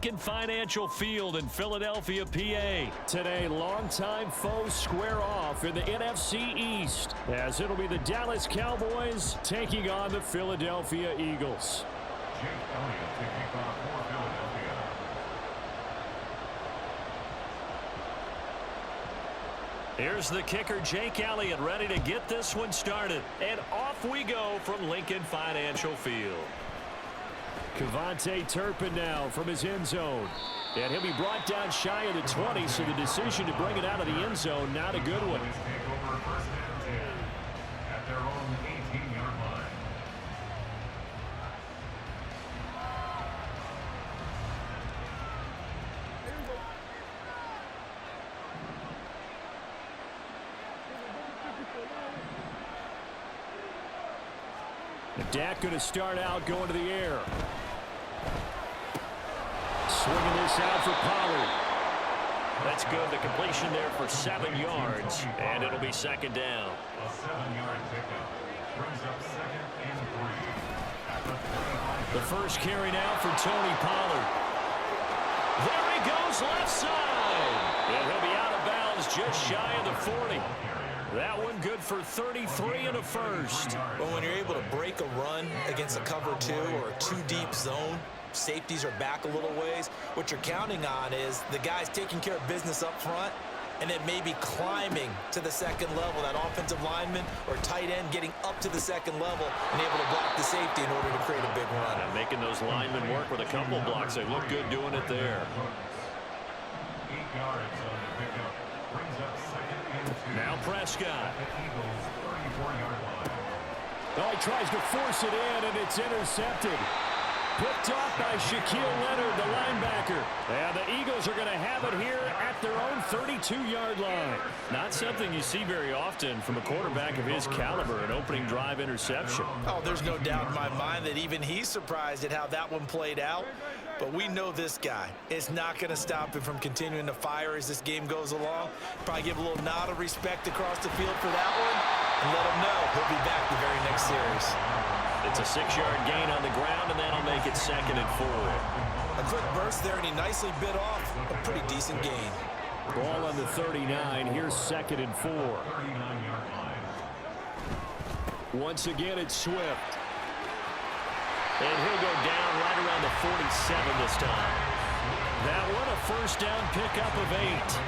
Lincoln Financial Field in Philadelphia, PA. Today, longtime foes square off in the NFC East, as it'll be the Dallas Cowboys taking on the Philadelphia Eagles. Here's the kicker, Jake Elliott, ready to get this one started. And off we go from Lincoln Financial Field. Cavante Turpin now from his end zone. And he'll be brought down shy of the 20, so the decision to bring it out of the end zone, not a good one. Dak going to start out going to the air. Swinging this out for Pollard. That's good. The completion there for 7 yards, and it'll be second down. A 7-yard pickup brings up 2nd and 3. The first carry now for Tony Pollard. There he goes left side. And he'll be out of bounds just shy of the 40. That one good for 33 and a first. Well, when you're able to break a run against a cover 2 or a 2-deep zone, safeties are back a little ways. What you're counting on is the guys taking care of business up front and then maybe climbing to the second level, that offensive lineman or tight end getting up to the second level and able to block the safety in order to create a big run. And making those linemen work with a couple blocks. They look good doing it there. 8 yards on the pickup brings up 2nd and 2. Now Prescott. At the Eagles' 34-yard line. Oh, he tries to force it in, and it's intercepted. Picked off by Shaquille Leonard, the linebacker. And the Eagles are going to have it here at their own 32-yard line. Not something you see very often from a quarterback of his caliber, an opening drive interception. Oh, there's no doubt in my mind that even he's surprised at how that one played out. But we know this guy is not going to stop him from continuing to fire as this game goes along. Probably give a little nod of respect across the field for that one and let him know he'll be back the very next series. It's a 6-yard gain on the ground, and that'll make it 2nd and 4. A quick burst there, and he nicely bit off a pretty decent gain. Ball on the 39. Here's 2nd and 4. 39-yard line. Once again, it's Swift. And he'll go down right around the 47 this time. That one a first down pickup of 8.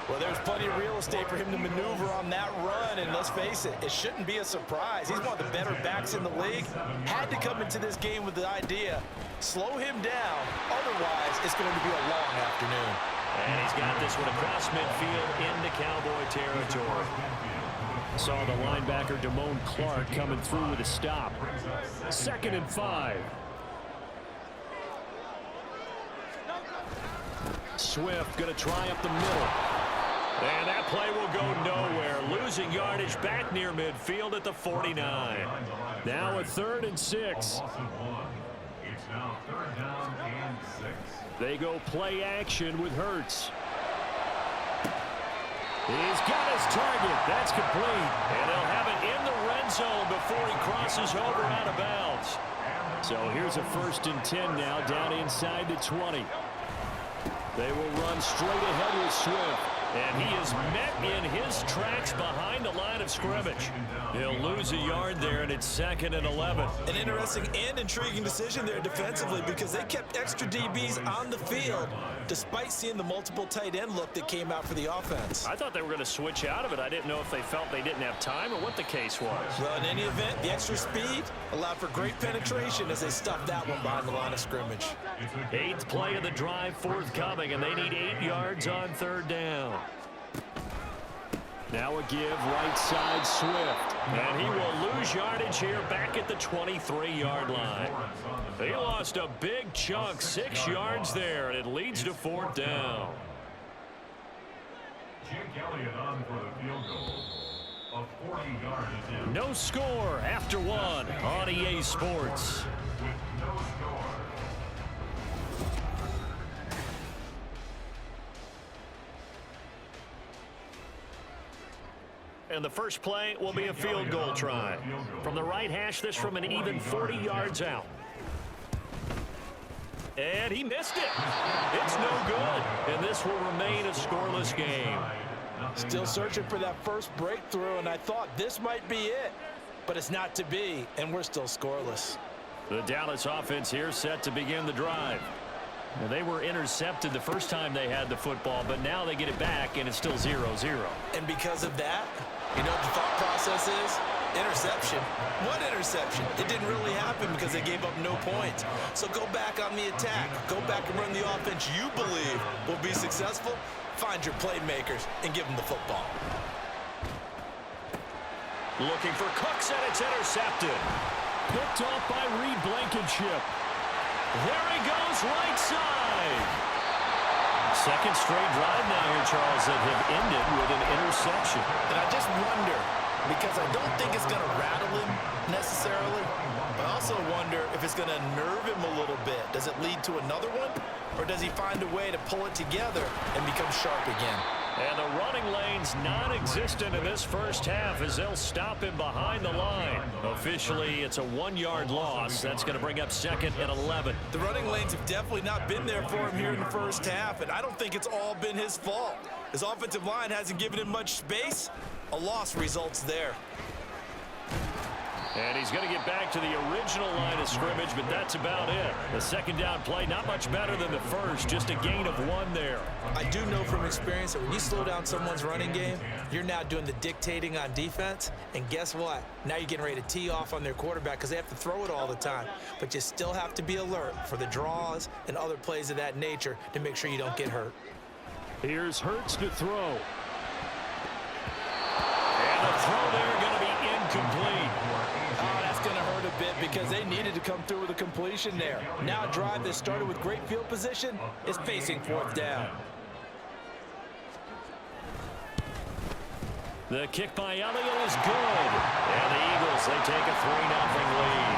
Well, there's plenty of real estate for him to maneuver on that run, and let's face it, it shouldn't be a surprise. He's one of the better backs in the league. Had to come into this game with the idea, slow him down, otherwise it's going to be a long afternoon. And he's got this one across midfield into Cowboy territory. Saw the linebacker Damone Clark coming through with a stop. 2nd and 5. Swift going to try up the middle. And that play will go nowhere. Losing yardage back near midfield at the 49. Now a 3rd and 6. It's now 3rd down and 6. They go play action with Hurts. He's got his target. That's complete. And they'll have it in the red zone before he crosses over out of bounds. So here's a 1st and 10 now down inside the 20. They will run straight ahead with Swift. And he is met in his tracks behind the line of scrimmage. He'll lose a yard there, and it's 2nd and 11. An interesting and intriguing decision there defensively because they kept extra DBs on the field despite seeing the multiple tight end look that came out for the offense. I thought they were going to switch out of it. I didn't know if they felt they didn't have time or what the case was. Well, in any event, the extra speed allowed for great penetration as they stuffed that one behind the line of scrimmage. 8th play of the drive forthcoming, and they need 8 yards on 3rd down. Now a give right side Swift. And he will lose yardage here back at the 23-yard line. They lost a big chunk, 6 yards there, and it leads to 4th down. Jake Elliott on for the field goal. A 40-yard attempt. No score after 1 on EA Sports. With no score. And the first play will be a field goal try. From the right hash, this from an even 40 yards out. And he missed it. It's no good. And this will remain a scoreless game. Still searching for that first breakthrough, and I thought this might be it. But it's not to be, and we're still scoreless. The Dallas offense here set to begin the drive. Now, they were intercepted the first time they had the football, but now they get it back, and it's still 0-0. And because of that, you know what the thought process is? Interception. What interception? It didn't really happen because they gave up no points. So go back on the attack. Go back and run the offense you believe will be successful. Find your playmakers and give them the football. Looking for Cooks, and it's intercepted. Picked off by Reed Blankenship. There he goes, right side. Second straight drive now here, Charles, that have ended with an interception. And I just wonder, because I don't think it's going to rattle him necessarily, but I also wonder if it's going to nerve him a little bit. Does it lead to another one, or does he find a way to pull it together and become sharp again? And the running lane's non-existent in this first half as they'll stop him behind the line. Officially, it's a 1-yard loss. That's going to bring up 2nd and 11. The running lanes have definitely not been there for him here in the first half, and I don't think it's all been his fault. His offensive line hasn't given him much space. A loss results there. And he's going to get back to the original line of scrimmage, but that's about it. The second down play, not much better than the first, just a gain of 1 there. I do know from experience that when you slow down someone's running game, you're now doing the dictating on defense, and guess what? Now you're getting ready to tee off on their quarterback because they have to throw it all the time. But you still have to be alert for the draws and other plays of that nature to make sure you don't get hurt. Here's Hurts to throw. And the throw there going to be incomplete. Going to hurt a bit because they needed to come through with a completion there. Now a drive that started with great field position is facing 4th down. The kick by Elliott is good. And the Eagles, they take a 3-0 lead.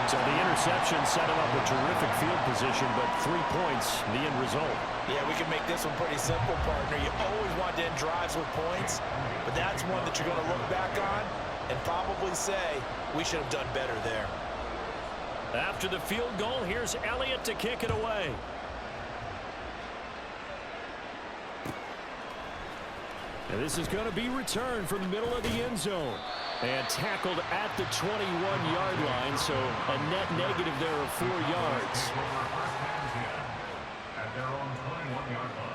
So the interception set him up with terrific field position, but 3 points, the end result. Yeah, we can make this one pretty simple, partner. You always want to end drives with points, but that's one that you're going to look back on and probably say, we should have done better there. After the field goal, here's Elliott to kick it away. And this is going to be returned from the middle of the end zone. And tackled at the 21-yard line, so a net negative there of 4 yards. At their own 21-yard line.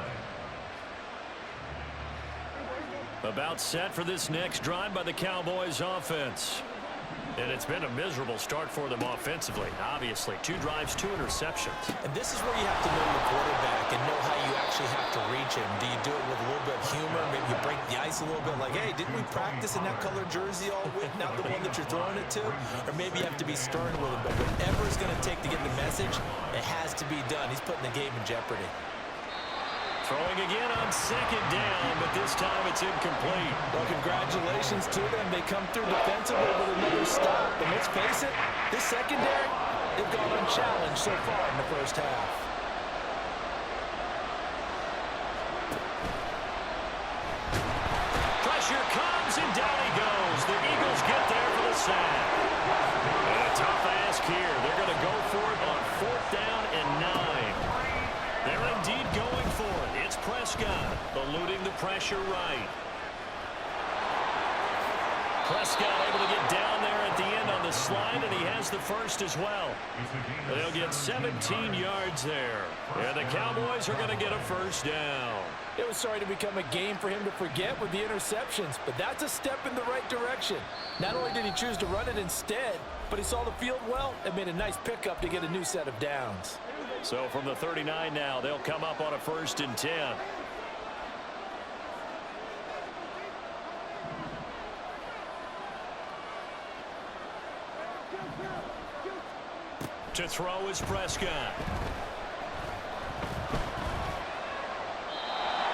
About set for this next drive by the Cowboys offense. And it's been a miserable start for them offensively. Obviously, 2 drives, 2 interceptions. And this is where you have to know your quarterback and know how you actually have to reach him. Do you do it with a little bit of humor? Maybe you break the ice a little bit like, hey, didn't we practice in that color jersey all week, not the one that you're throwing it to? Or maybe you have to be stern with him. But whatever it's going to take to get the message, it has to be done. He's putting the game in jeopardy. Throwing again on 2nd down, but this time it's incomplete. Well, congratulations to them. They come through defensively with another stop. But let's face it, this secondary, they've gone unchallenged so far in the first half. Pressure comes, and down he goes. The Eagles get there for the sack. And a tough ask here. They're going to go for it on 4th down and 9. They're indeed going for it. It's Prescott eluding the pressure right. Prescott able to get down there at the end on the slide, and he has the first as well. They'll get 17 yards there. And the Cowboys are going to get a first down. It was starting to become a game for him to forget with the interceptions, but that's a step in the right direction. Not only did he choose to run it instead, but he saw the field well and made a nice pickup to get a new set of downs. So from the 39 now, they'll come up on a 1st and 10. To throw is Prescott.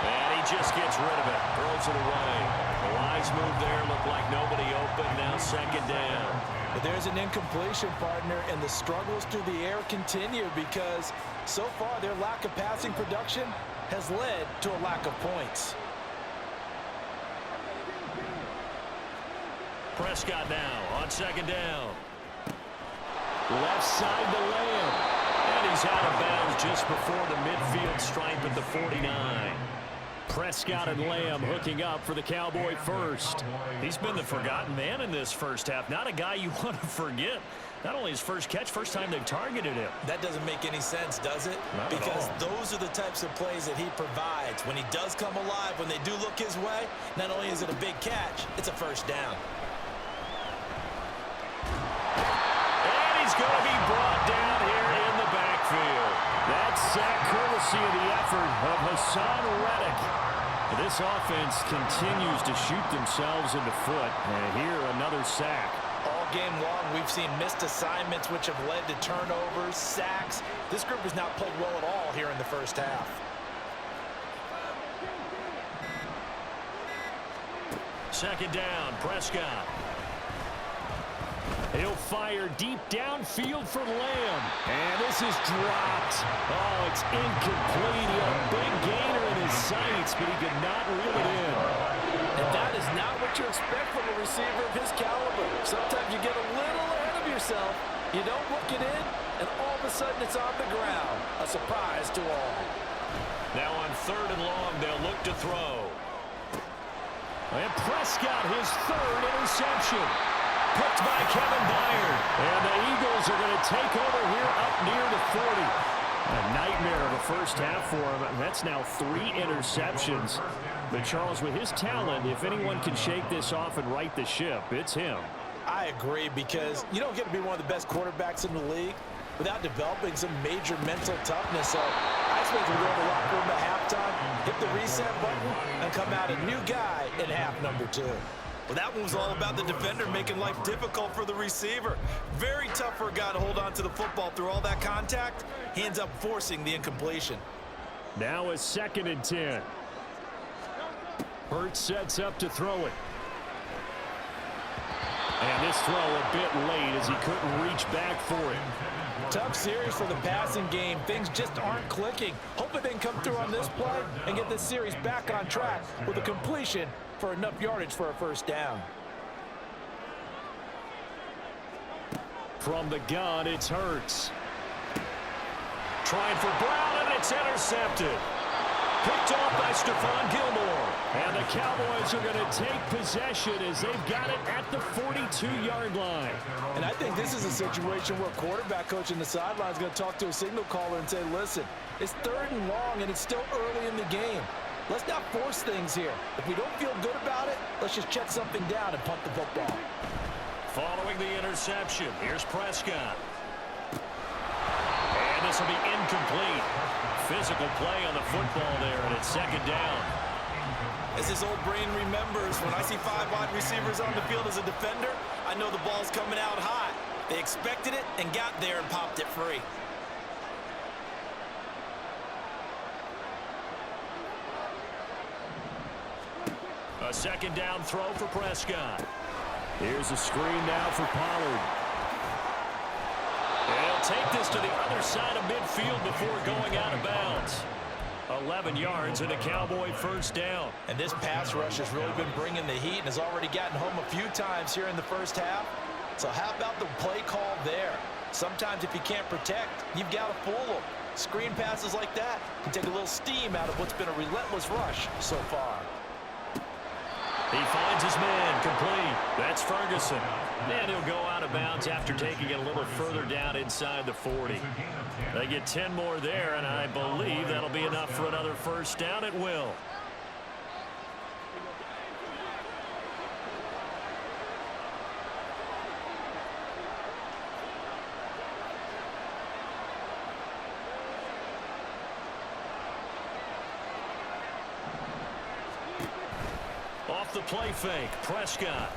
And he just gets rid of it. Throws it away. The wise move there. Looked like nobody open. Now 2nd down. But there's an incompletion, partner, and the struggles through the air continue because so far their lack of passing production has led to a lack of points. Prescott now on 2nd down. Left side to Lamb. And he's out of bounds just before the midfield stripe at the 49. Prescott and Lamb hooking up for the Cowboy first. He's been the forgotten man in this first half. Not a guy you want to forget. Not only his first catch, first time they've targeted him. That doesn't make any sense, does it? Not because at all. those are the types of plays that he provides. When he does come alive, when they do look his way, not only is it a big catch, it's a first down. And he's going to be brought down here in the backfield. That sack courtesy of the effort of Hassan Reddick. This offense continues to shoot themselves in the foot. And here, another sack. All game long, we've seen missed assignments which have led to turnovers, sacks. This group has not played well at all here in the first half. Second down, Prescott. He'll fire deep downfield for Lamb. And this is dropped. Oh, it's incomplete. He had a big gainer in his sights, but he could not reel it in. And that is not what you expect from a receiver of his caliber. Sometimes you get a little ahead of yourself. You don't look it in, and all of a sudden it's on the ground. A surprise to all. Now on 3rd and long, they'll look to throw. And Prescott, his 3rd interception. Picked by Kevin Byard. And the Eagles are going to take over here up near the 40. A nightmare of a first half for him. That's now 3 interceptions. But Charles, with his talent, if anyone can shake this off and right the ship, it's him. I agree, because you don't get to be one of the best quarterbacks in the league without developing some major mental toughness. So I expect him to go in the locker room at halftime, hit the reset button, and come out a new guy in half number 2. Well, that one was all about the defender making life difficult for the receiver. Very tough for a guy to hold on to the football through all that contact. He ends up forcing the incompletion. Now a 2nd and 10. Hurts sets up to throw it. And this throw a bit late as he couldn't reach back for it. Tough series for the passing game. Things just aren't clicking. Hoping they can come through on this play and get this series back on track with a completion for enough yardage for a first down. From the gun, it's Hurts. Trying for Brown, and it's intercepted. Picked off by Stephon Gilmore. And the Cowboys are going to take possession as they've got it at the 42-yard line. And I think this is a situation where quarterback coach in the sideline is going to talk to a signal caller and say, listen, it's 3rd and long, and it's still early in the game. Let's not force things here. If we don't feel good about it, let's just check something down and punt the football. Following the interception, here's Prescott. And this will be incomplete. Physical play on the football there, and it's 2nd down. As his old brain remembers, when I see 5 wide receivers on the field as a defender, I know the ball's coming out hot. They expected it and got there and popped it free. A 2nd down throw for Prescott. Here's a screen now for Pollard. And he'll take this to the other side of midfield before going out of bounds. 11 yards and a Cowboy first down. And this pass rush has really been bringing the heat and has already gotten home a few times here in the first half. So how about the play call there? Sometimes if you can't protect, you've got to fool them. Screen passes like that can take a little steam out of what's been a relentless rush so far. He finds his man, complete. That's Ferguson. And he'll go out of bounds after taking it a little further down inside the 40. They get 10 more there, and I believe that'll be enough for another first down. It will. Off the play fake, Prescott.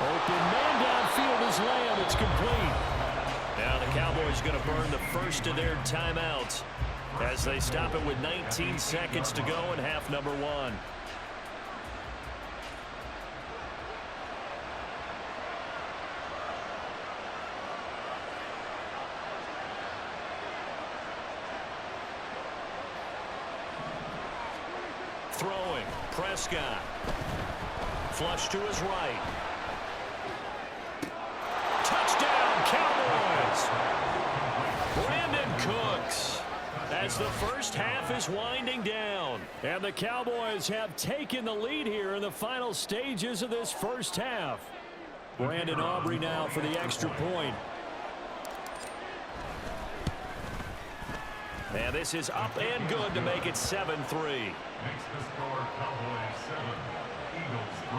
Open man downfield is Lamb. It's complete. Now the Cowboys going to burn the first of their timeouts as they stop it with 19 seconds to go in half number 1. Throwing, Prescott. Flush to his right. Touchdown, Cowboys! as the first half is winding down. And the Cowboys have taken the lead here in the final stages of this first half. Brandon Aubrey now for the extra point. And this is up and good to make it 7-3. Makes the score Cowboys 7, Eagles 3.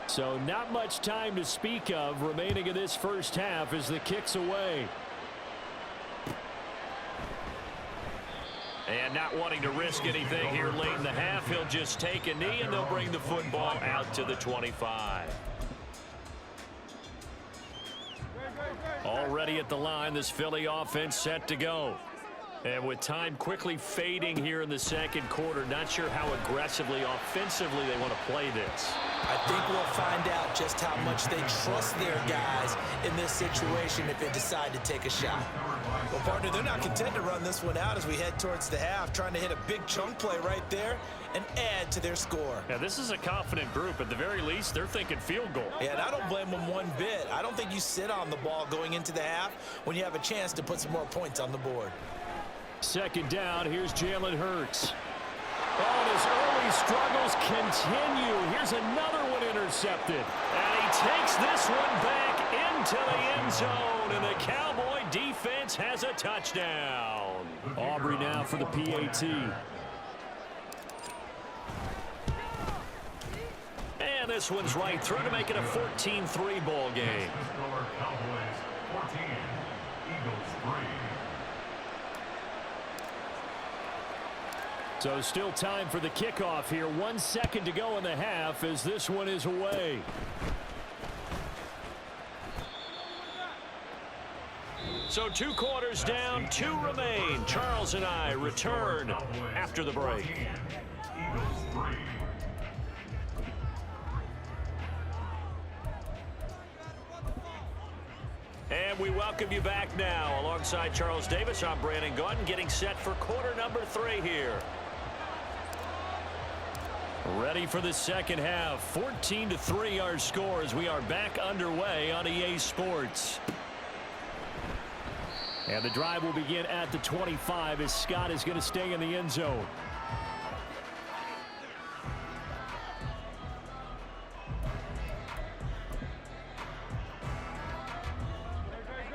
So not much time to speak of remaining in this first half as the kick's away. And not wanting to risk anything here late in the half, he'll just take a knee and they'll bring the football out to the 25. Already at the line, this Philly offense set to go. And with time quickly fading here in the second quarter, not sure how aggressively, offensively they want to play this. I think we'll find out just how much they trust their guys in this situation if they decide to take a shot. Well, partner, they're not content to run this one out as we head towards the half, trying to hit a big chunk play right there and add to their score. Yeah, this is a confident group. At the very least, they're thinking field goal. Yeah, and I don't blame them one bit. I don't think you sit on the ball going into the half when you have a chance to put some more points on the board. Second down, here's Jalen Hurts. Oh, and his early struggles continue. Here's another one intercepted. And he takes this one back into the end zone, and the Cowboy defense has a touchdown. Aubrey now for the PAT. And this one's right through to make it a 14-3 ball game. Score Cowboys 14, Eagles 3. So still time for the kickoff here. 1 second to go in the half as this one is away. So 2 quarters down, 2 remain. Charles and I return after the break. Eagles 3. And we welcome you back now. Alongside Charles Davis, I'm Brandon Gaudin, getting set for quarter number 3 here. Ready for the second half. 14-3 our score as we are back underway on EA Sports. And the drive will begin at the 25 as Scott is going to stay in the end zone.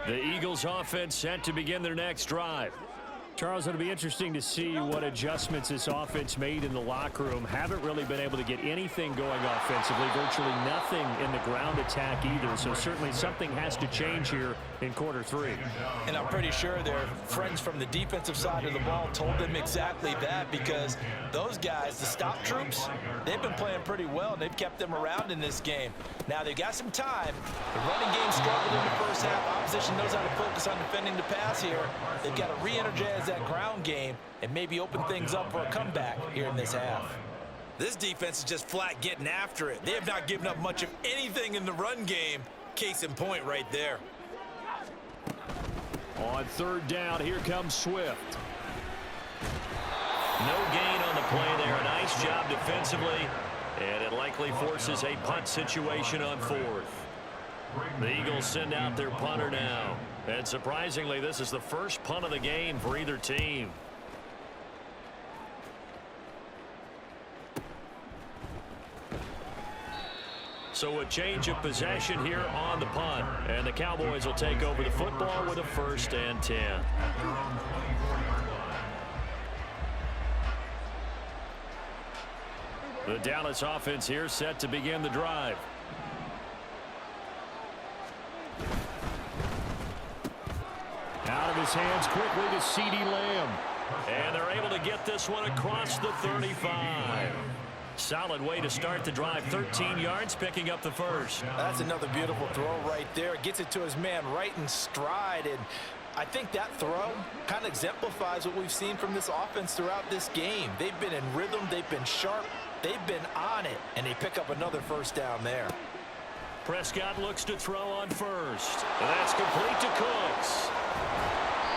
The Eagles offense set to begin their next drive. Charles, it'll be interesting to see what adjustments this offense made in the locker room. Haven't really been able to get anything going offensively, virtually nothing in the ground attack either. So certainly something has to change here in quarter 3. And I'm pretty sure their friends from the defensive side of the ball told them exactly that, because those guys, the stop troops, they've been playing pretty well, and they've kept them around in this game. Now they've got some time. The running game struggled in the first half. Opposition knows how to focus on defending the pass here. They've got to re-energize that ground game and maybe open things up for a comeback here in this half. This defense is just flat getting after it. They have not given up much of anything in the run game. Case in point right there. On third down, here comes Swift. No gain on the play there. A nice job defensively, and it likely forces a punt situation on 4th. The Eagles send out their punter now. And surprisingly, this is the first punt of the game for either team. So a change of possession here on the punt. And the Cowboys will take over the football with a 1st and 10. The Dallas offense here set to begin the drive. Out of his hands quickly to CeeDee Lamb. And they're able to get this one across the 35. Solid way to start the drive. 13 yards, picking up the first. That's another beautiful throw right there. Gets it to his man right in stride. And I think that throw kind of exemplifies what we've seen from this offense throughout this game. They've been in rhythm. They've been sharp. They've been on it. And they pick up another first down there. Prescott looks to throw on first. And that's complete to Cooks.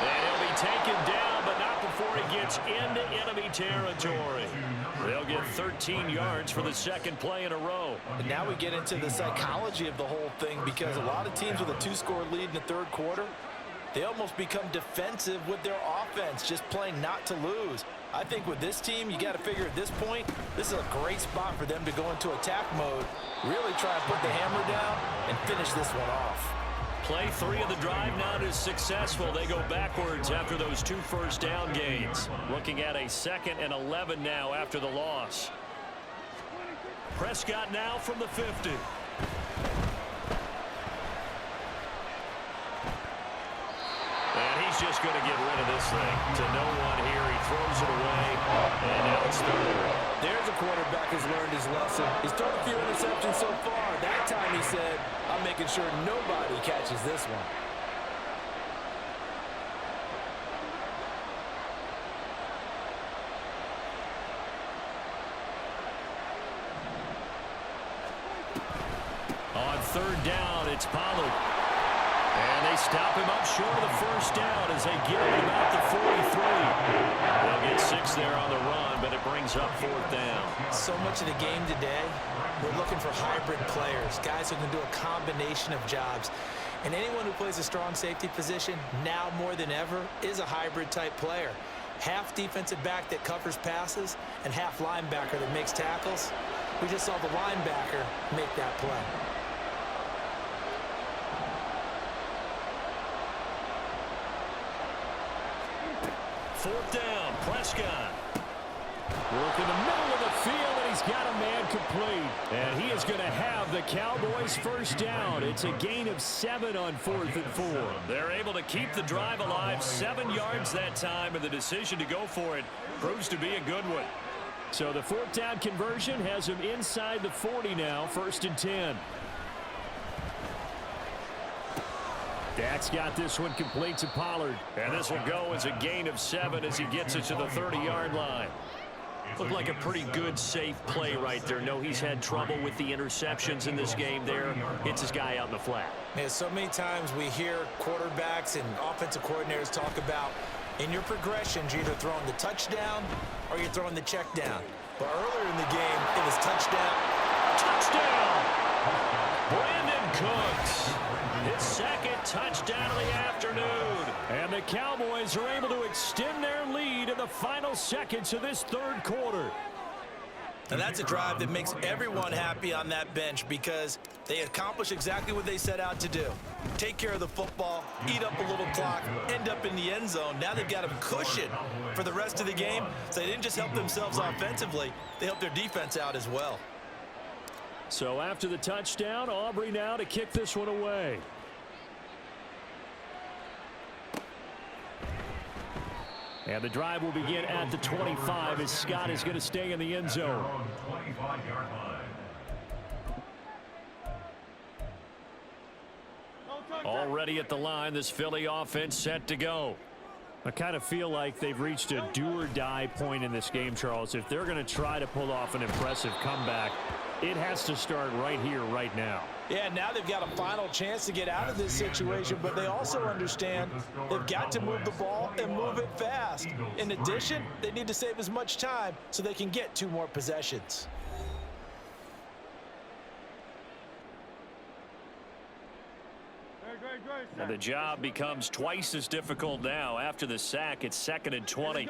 And he'll be taken down, but not before he gets into enemy territory. They'll get 13 yards for the second play in a row. And now we get into the psychology of the whole thing, because a lot of teams with a 2-score lead in the third quarter, they almost become defensive with their offense, just playing not to lose. I think with this team, you got to figure at this point, this is a great spot for them to go into attack mode, really try and put the hammer down and finish this one off. Play 3 of the drive not as successful. They go backwards after those 2 first-down gains. Looking at a 2nd and 11 now after the loss. Prescott now from the 50. And he's just going to get rid of this thing to no one here. He throws it away, and now it's third. There's a quarterback who's learned his lesson. He's thrown a few interceptions so far. That time he said, I'm making sure nobody catches this one. On third down, it's Pollard. And they stop him up short of the first down as they get him about the 43. They'll get 6 there on the run, but it brings up 4th down. So much of the game today, we're looking for hybrid players, guys who can do a combination of jobs. And anyone who plays a strong safety position, now more than ever, is a hybrid-type player. Half defensive back that covers passes and half linebacker that makes tackles. We just saw the linebacker make that play. Fourth down, Prescott. Work in the middle of the field, and he's got a man complete. And he is going to have the Cowboys first down. It's a gain of 7 on 4th and 4. They're able to keep the drive alive, 7 yards that time, and the decision to go for it proves to be a good one. So the 4th down conversion has him inside the 40 now, 1st and 10. Dak's got this one complete to Pollard. And this will go as a gain of 7 as he gets it to the 30-yard line. Looked like a pretty good, safe play right there. No, he's had trouble with the interceptions in this game there. Hits his guy out in the flat. Man, so many times we hear quarterbacks and offensive coordinators talk about in your progressions, you're either throwing the touchdown or you're throwing the check down. But earlier in the game, it was touchdown. Touchdown! Brandon Cooks. His 2nd touchdown of the afternoon. And the Cowboys are able to extend their lead in the final seconds of this third quarter. And that's a drive that makes everyone happy on that bench, because they accomplish exactly what they set out to do. Take care of the football, eat up a little clock, end up in the end zone. Now they've got a cushion for the rest of the game. So they didn't just help themselves offensively, they helped their defense out as well. So after the touchdown, Aubrey now to kick this one away. And the drive will begin at the 25 as Scott is going to stay in the end zone. Already at the line, this Philly offense set to go. I kind of feel like they've reached a do-or-die point in this game, Charles. If they're going to try to pull off an impressive comeback, it has to start right here, right now. Yeah, now they've got a final chance to get out of this situation, but they also understand they've got to move the ball and move it fast. In addition, they need to save as much time so they can get 2 more possessions. And the job becomes twice as difficult now. After the sack, it's 2nd and 20.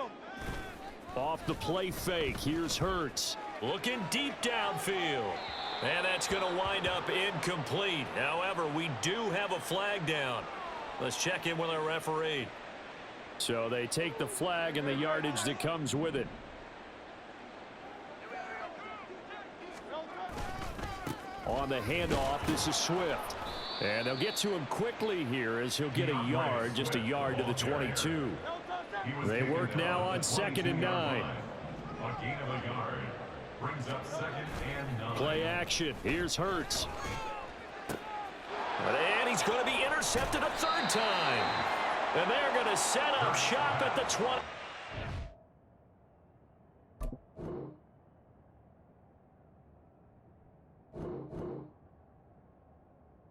Off the play fake, here's Hurts. Looking deep downfield. And that's going to wind up incomplete. However, we do have a flag down. Let's check in with our referee. So they take the flag and the yardage that comes with it. On the handoff, this is Swift. And they'll get to him quickly here as he'll get a yard, just a yard to the 22. They work now on 2nd and 9. Play action. Here's Hurts. And he's going to be intercepted a 3rd time. And they're going to set up shop at the 20.